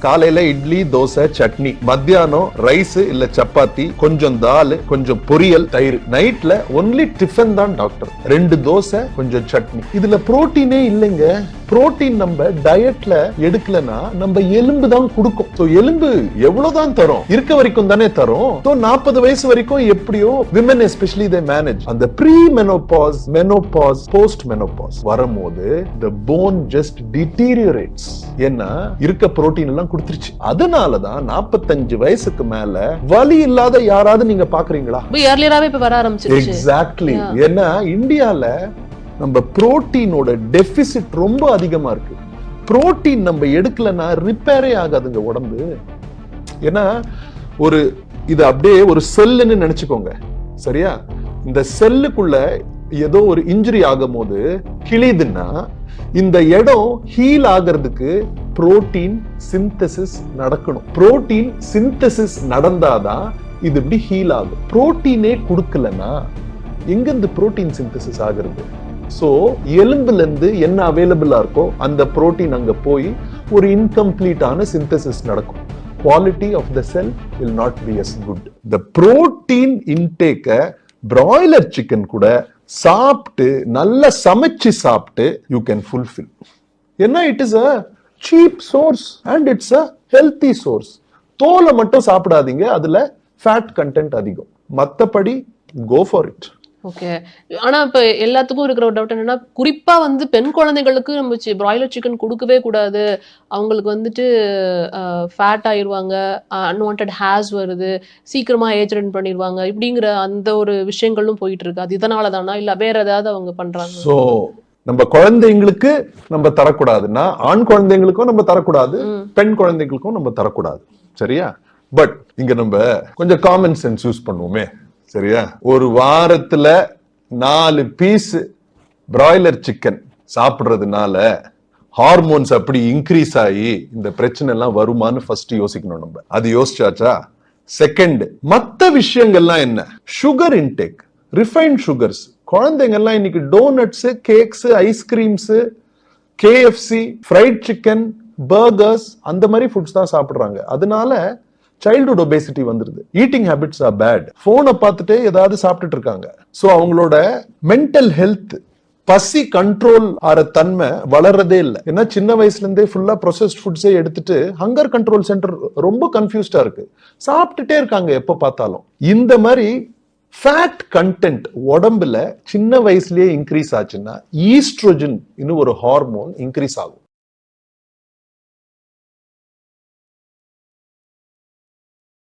காலையில இட்லி தோசை சட்னி, மத்தியானம் ரைஸ் இல்ல சப்பாத்தி, கொஞ்சம் தால், கொஞ்சம் பொரியல், தயிர். நைட்ல ஒன்லி டிஃபன் தான் டாக்டர். 2 தோசை கொஞ்சம் சட்னி. இதுல புரோட்டீனே இல்லைங்க. புரோட்டீன் நம்ம டயட்ல எடுக்கலனா நம்ம எலும்பு தான் கொடுக்கும். சோ எலும்பு எவ்வளவுதான் தரும், இருக்க வரைக்கும் தானே தரும். சோ 40 வயசு வரைக்கும் எப்படியோ women especially they manage. அந்த pre menopause, menopause, post menopause வரும்போது the bone just deteriorates. ஏன்னா இருக்க புரோட்டீன் எல்லாம் கொடுத்துருச்சு. அதனாலதான் 45 வயசுக்கு மேல வலி இல்லாத யாராவது நீங்க பாக்குறீங்களா? ஏர்லியராவே இப்ப வர ஆரம்பிச்சிருச்சு. எக்ஸாக்ட்லி. ஏன்னா இந்தியால நம்ம புரோட்டீனோட டெபிசிட் ரொம்ப அதிகமா இருக்கு. புரோட்டீன் நம்ம எடுக்கலன்னா ரிப்பேரே ஆகாதுங்க உடம்பு. ஏன்னா இது அப்படியே ஒரு செல்லுன்னு நினைச்சுக்கோங்க, சரியா? இந்த செல்லுக்குள்ள ஏதோ ஒரு இன்ஜுரி ஆகும் போது கிழிதுன்னா இந்த இடம் ஹீல் ஆகிறதுக்கு புரோட்டீன் சிந்தசிஸ் நடக்கணும். புரோட்டீன் சிந்தசிஸ் நடந்தாதான் இது இப்படி ஹீல் ஆகும். புரோட்டீனே கொடுக்கலன்னா எங்க இந்த புரோட்டீன் சிந்தசிஸ் ஆகிறது? சோ எலும்புல இருந்து என்ன அவைலபிளா இருக்கோ அந்த புரோட்டீன் அங்க போய் ஒரு இன்கம்ப்ளீட்டான சிந்தசிஸ் நடக்கும். Quality of the cell will not be as good. The protein intake broiler chicken கூட சாப்பிட்டு நல்லா சமைச்சு சாப்பிட்டு you can fulfill. ஏன்னா it is a cheap source and it's a healthy source. தோலை மட்டும் சாப்பிடாதீங்க, அதுல ஃபேட் கண்டென்ட் அதிகம். மத்தபடி go for it. ஓகே. ஆனா இப்ப எல்லாத்துக்கும் இருக்கிற ஒரு டவுட் என்னன்னா, குறிப்பா பெண் குழந்தைகளுக்கு நம்ம பிராய்லர் சிக்கன் கொடுக்கவே கூடாது, அவங்களுக்கு ஃபேட் ஆயிருவாங்க, அன்வான்ட் ஹேர்ஸ் வருது, சீக்கிரமா ஏஜ் ரன் பண்ணிடுவாங்க, இப்படிங்கிற அந்த ஒரு விஷயங்களும் போயிட்டு இருக்கு. அது இதனால தானா இல்ல வேற ஏதாவது அவங்க பண்றாங்க? சோ நம்ம குழந்தைங்களுக்கு நம்ம தரக்கூடாதுன்னா ஆண் குழந்தைங்களுக்கும் நம்ம தரக்கூடாது, பெண் குழந்தைகளுக்கும் நம்ம தரக்கூடாது, சரியா? பட் இங்க நம்ம கொஞ்சம் காமன் சென்ஸ் யூஸ் பண்ணுவோமே, சரியா? ஒரு வாரத்துல 4 பீஸ் பிராய்லர் சிக்கன் சாப்பிடுறதுனால ஹார்மோன்ஸ் அப்படி இன்க்ரீஸ் ஆகி இந்த பிரச்சனை எல்லாம் வருமானு ஃபர்ஸ்ட் யோசிக்கணும் நம்ம. அது யோசிச்சாச்சா? செகண்ட், மத்த விஷயங்கள்லாம் என்ன? Sugar intake, refined sugars. குழந்தைங்க எல்லாம் இன்னைக்கு donuts, cakes, ice creams, KFC, fried chicken, burgers அந்த மாதிரி ஃபுட்ஸ் தான் சாப்பிடுறாங்க. அதனால சைல்ட்ஹுட் ஒபேசிட்டி வந்துருது. Eating habits are bad. போனை பார்த்துட்டு ஏதாவது சாப்பிட்டுட்டு இருக்காங்க. சோ அவங்களோட மென்டல் ஹெல்த், பசி கண்ட்ரோல் ஆற தன்மை வளர்றதே இல்லை. ஏன்னா சின்ன வயசுல இருந்தே ஃபுல்லா ப்ரொசஸ்ட் ஃபுட்ஸே எடுத்துட்டு ஹங்கர் கண்ட்ரோல் சென்டர் ரொம்ப கன்ஃபியூஸ்டா இருக்கு. சாப்பிட்டுட்டே இருக்காங்க எப்ப பார்த்தாலும். இந்த மாதிரி ஃபேட் கண்டென்ட் உடம்புல சின்ன வயசுலயே இன்க்ரீஸ் ஆச்சுன்னா ஈஸ்ட்ரோஜன் இன்னும் ஒரு ஹார்மோன் இன்க்ரீஸ் ஆகும்.